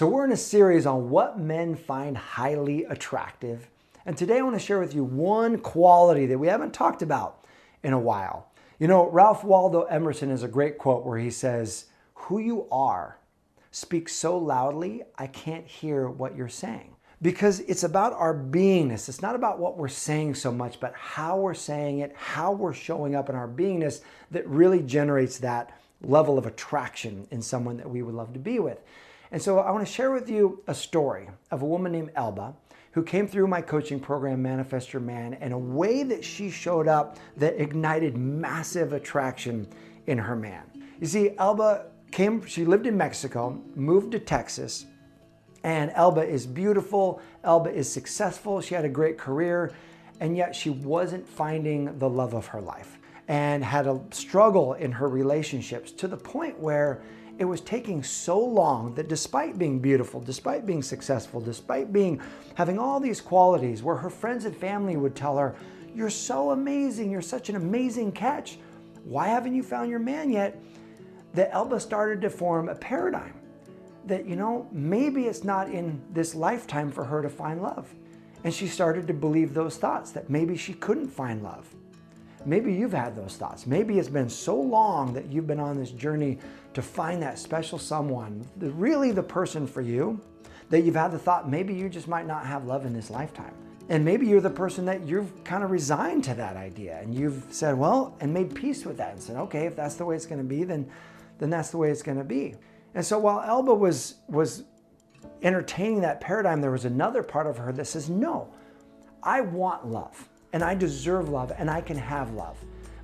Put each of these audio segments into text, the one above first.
So we're in a series on what men find highly attractive. And today I want to share with you one quality that we haven't talked about in a while. You know, Ralph Waldo Emerson has a great quote where he says, "Who you are speaks so loudly, I can't hear what you're saying." Because it's about our beingness. It's not about what we're saying so much, but how we're saying it, how we're showing up in our beingness that really generates that level of attraction in someone that we would love to be with. And so I want to share with you a story of a woman named Elba who came through my coaching program, Manifest Your Man, in a way that she showed up that ignited massive attraction in her man. You see, Elba she lived in Mexico, moved to Texas, and Elba is beautiful, Elba is successful, she had a great career, and yet she wasn't finding the love of her life and had a struggle in her relationships to the point where it was taking so long that despite being beautiful, despite being successful, despite having all these qualities where her friends and family would tell her, "You're so amazing, you're such an amazing catch. Why haven't you found your man yet?" That Elba started to form a paradigm that, maybe it's not in this lifetime for her to find love. And she started to believe those thoughts that maybe she couldn't find love. Maybe you've had those thoughts. Maybe it's been so long that you've been on this journey to find that special someone, really the person for you, that you've had the thought, maybe you just might not have love in this lifetime. And maybe you're the person that you've kind of resigned to that idea and you've said, well, and made peace with that and said, okay, if that's the way it's going to be, then that's the way it's going to be. And so while Elba was entertaining that paradigm, there was another part of her that says, no, I want love. And I deserve love, and I can have love.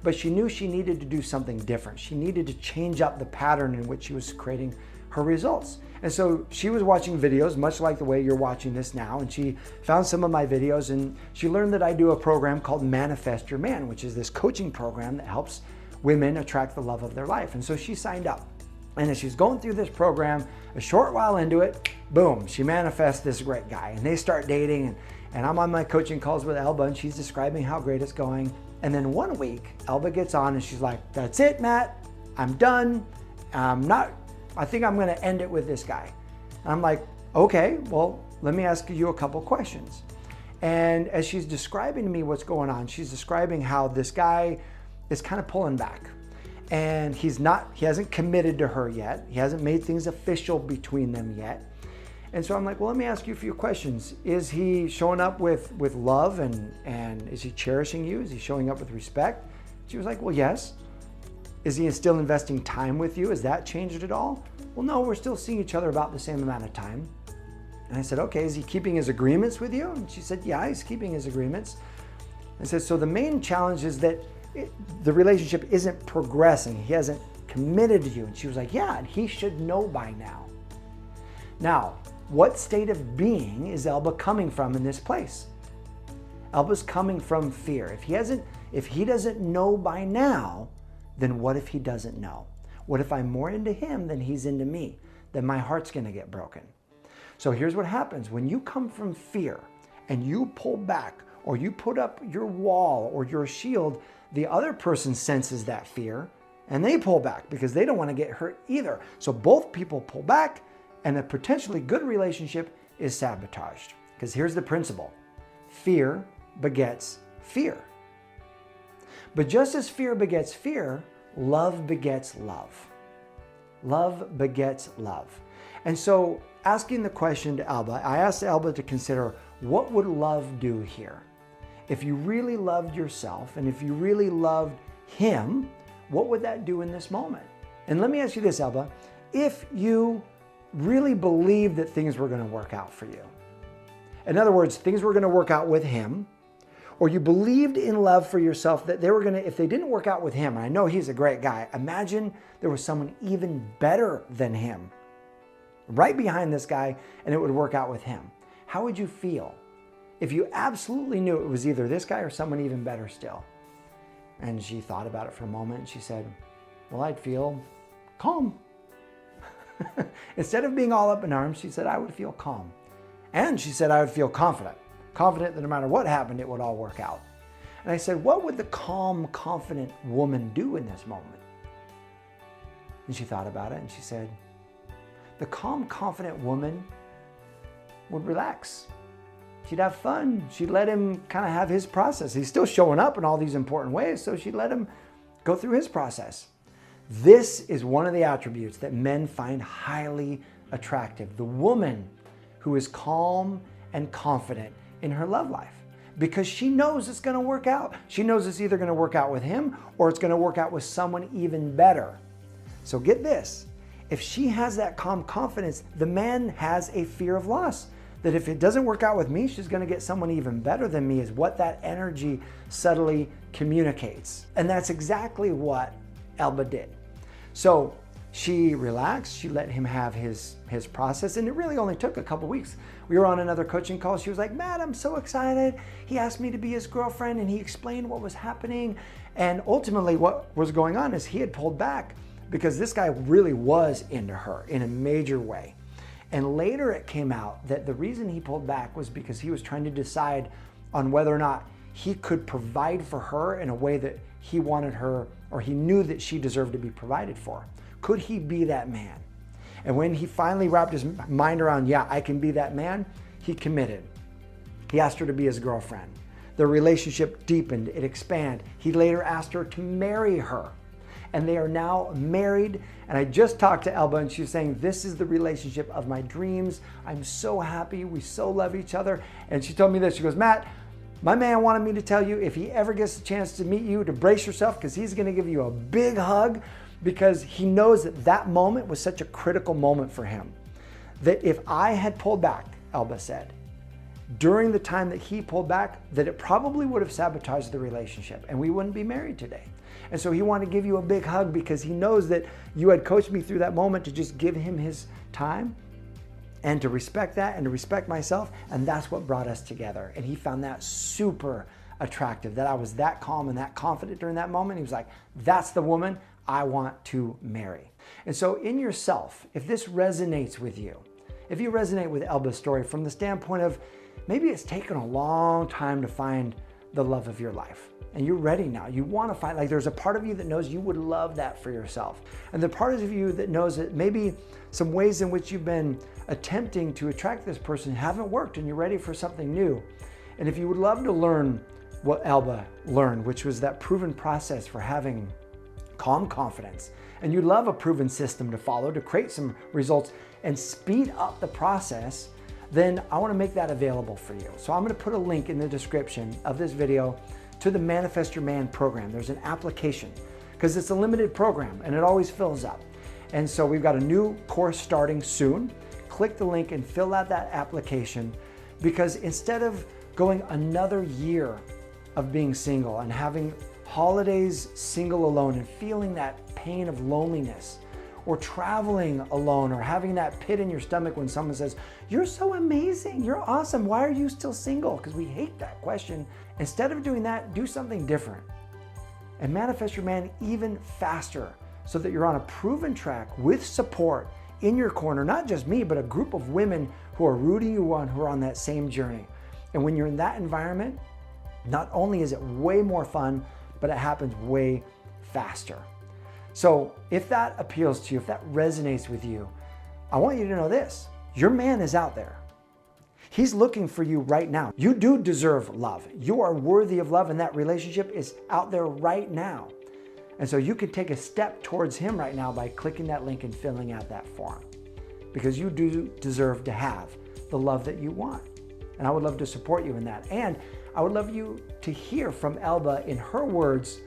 But she knew she needed to do something different. She needed to change up the pattern in which she was creating her results. And so she was watching videos, much like the way you're watching this now, and she found some of my videos, and she learned that I do a program called Manifest Your Man, which is this coaching program that helps women attract the love of their life. And so she signed up. And as she's going through this program, a short while into it, boom, she manifests this great guy, and they start dating, and I'm on my coaching calls with Elba, and she's describing how great it's going. And then one week, Elba gets on and she's like, "That's it, Matt. I'm done. I think I'm going to end it with this guy." And I'm like, "Okay, well, let me ask you a couple questions." And as she's describing to me what's going on, she's describing how this guy is kind of pulling back. And he hasn't committed to her yet. He hasn't made things official between them yet. And so I'm like, well, let me ask you a few questions. Is he showing up with love and is he cherishing you? Is he showing up with respect? She was like, well, yes. Is he still investing time with you? Has that changed at all? Well, no, we're still seeing each other about the same amount of time. And I said, okay, is he keeping his agreements with you? And she said, yeah, he's keeping his agreements. I said, so the main challenge is that the relationship isn't progressing. He hasn't committed to you. And she was like, yeah, and he should know by now. Now, what state of being is Elba coming from in this place? Elba's coming from fear. If he doesn't know by now, then what if he doesn't know? What if I'm more into him than he's into me? Then my heart's going to get broken. So here's what happens. When you come from fear and you pull back or you put up your wall or your shield, the other person senses that fear and they pull back because they don't want to get hurt either. So both people pull back, and a potentially good relationship is sabotaged. Because here's the principle. Fear begets fear. But just as fear begets fear, love begets love. Love begets love. And so asking the question to Elba, I asked Elba to consider, what would love do here? If you really loved yourself and if you really loved him, what would that do in this moment? And let me ask you this, Elba. If you really believed that things were going to work out for you, in other words, things were going to work out with him, or you believed in love for yourself that they were going to, if they didn't work out with him, and I know he's a great guy, imagine there was someone even better than him right behind this guy and it would work out with him. How would you feel if you absolutely knew it was either this guy or someone even better still? And she thought about it for a moment and she said, well, I'd feel calm. Instead of being all up in arms, she said, I would feel calm. And she said, I would feel confident that no matter what happened, it would all work out. And I said, what would the calm, confident woman do in this moment? And she thought about it and she said, the calm, confident woman would relax. She'd have fun. She'd let him kind of have his process. He's still showing up in all these important ways, so she'd let him go through his process. This is one of the attributes that men find highly attractive. The woman who is calm and confident in her love life, because she knows it's going to work out. She knows it's either going to work out with him or it's going to work out with someone even better. So get this. If she has that calm confidence, the man has a fear of loss. That if it doesn't work out with me, she's going to get someone even better than me, is what that energy subtly communicates. And that's exactly what Elba did. So she relaxed, she let him have his process, and it really only took a couple weeks. We were on another coaching call. She was like, "Matt, I'm so excited. He asked me to be his girlfriend," and he explained what was happening. And ultimately what was going on is he had pulled back because this guy really was into her in a major way. And later it came out that the reason he pulled back was because he was trying to decide on whether or not he could provide for her in a way that he wanted her, or he knew that she deserved to be provided for. Could he be that man? And when he finally wrapped his mind around, yeah, I can be that man, he committed. He asked her to be his girlfriend. Their relationship deepened, it expanded. He later asked her to marry her. And they are now married. And I just talked to Elba and she was saying, this is the relationship of my dreams. I'm so happy. We so love each other. And she told me this. She goes, "Matt, my man wanted me to tell you if he ever gets a chance to meet you, to brace yourself, because he's going to give you a big hug, because he knows that that moment was such a critical moment for him. That if I had pulled back," Elba said, "during the time that he pulled back, that it probably would have sabotaged the relationship and we wouldn't be married today. And so he wanted to give you a big hug because he knows that you had coached me through that moment to just give him his time and to respect that and to respect myself. And that's what brought us together." And he found that super attractive, that I was that calm and that confident during that moment. He was like, "That's the woman I want to marry." And so in yourself, if this resonates with you, if you resonate with Elba's story from the standpoint of maybe it's taken a long time to find the love of your life, and you're ready now. You want to find, like, there's a part of you that knows you would love that for yourself. And the part of you that knows that maybe some ways in which you've been attempting to attract this person haven't worked and you're ready for something new. And if you would love to learn what Elba learned, which was that proven process for having calm confidence, and you'd love a proven system to follow to create some results and speed up the process, then I want to make that available for you. So I'm going to put a link in the description of this video to the Manifest Your Man program. There's an application because it's a limited program and it always fills up. And so we've got a new course starting soon. Click the link and fill out that application, because instead of going another year of being single and having holidays single alone and feeling that pain of loneliness, or traveling alone, or having that pit in your stomach when someone says, "You're so amazing, you're awesome, why are you still single?" Because we hate that question. Instead of doing that, do something different and manifest your man even faster, so that you're on a proven track with support in your corner, not just me, but a group of women who are rooting you on, who are on that same journey. And when you're in that environment, not only is it way more fun, but it happens way faster. So if that appeals to you, if that resonates with you, I want you to know this: your man is out there. He's looking for you right now. You do deserve love. You are worthy of love, and that relationship is out there right now. And so you can take a step towards him right now by clicking that link and filling out that form, because you do deserve to have the love that you want. And I would love to support you in that. And I would love you to hear from Elba in her words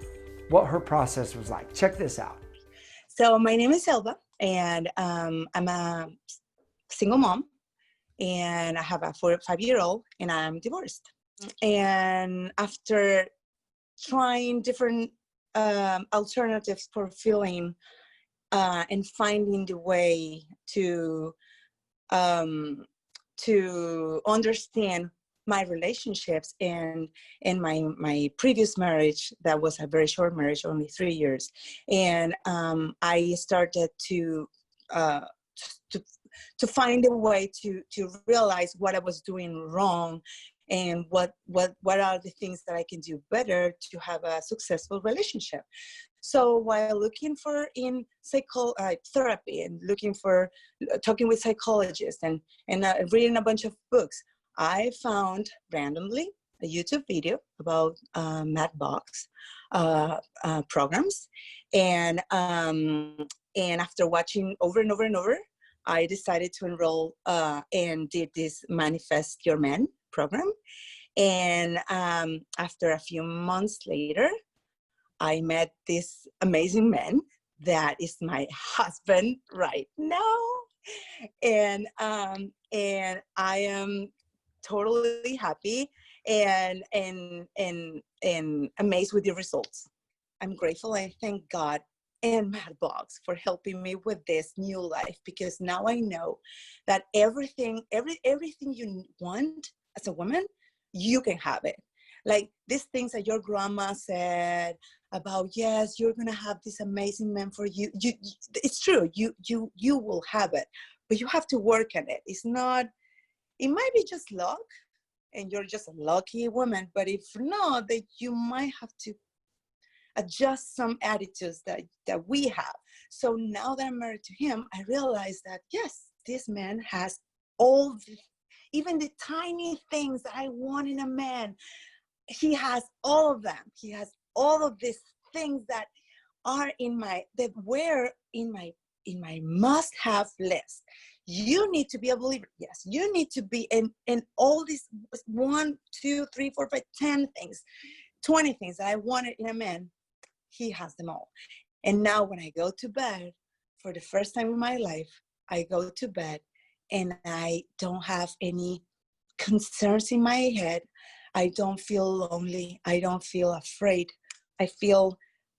what her process was like. Check this out. So my name is Elba, and I'm a single mom, and I have a 5-year-old, and I'm divorced. And after trying different alternatives for feeling and finding the way to understand my relationships, and in my previous marriage, that was a very short marriage, only 3 years, and I started to find a way to realize what I was doing wrong, and what are the things that I can do better to have a successful relationship. So while looking for in therapy and looking for talking with psychologists and reading a bunch of books, I found randomly a YouTube video about Matt Boggs programs, and after watching over and over and over, I decided to enroll and did this Manifest Your Man program. And after a few months later, I met this amazing man that is my husband right now, and I am totally happy and amazed with the results. I'm grateful. I thank God and Matt Boggs for helping me with this new life, because now I know that everything you want as a woman, you can have it. Like these things that your grandma said about, yes, you're gonna have this amazing man for you. It's true. You will have it, but you have to work on it. It's not. It might be just luck, and you're just a lucky woman. But if not, that you might have to adjust some attitudes that we have. So now that I'm married to him, I realize that yes, this man has all even the tiny things that I want in a man. He has all of them. He has all of these things that were in my must-have list. You need to be a believer. Yes, you need to be in all these 1, 2, 3, 4, 5, 10 things, 20 things that I wanted in a man. He has them all. And now when I go to bed, for the first time in my life, I go to bed and I don't have any concerns in my head. I don't feel lonely. I don't feel afraid. I feel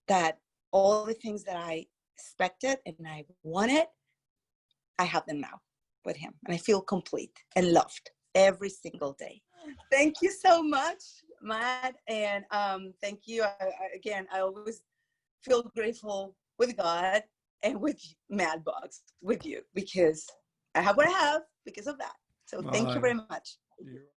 that all the things that I expected and I wanted, I have them now with him. And I feel complete and loved every single day. Thank you so much, Matt. And thank you. Again, I always feel grateful with God and with Matt Boggs, with you, because I have what I have because of that. So thank you very much.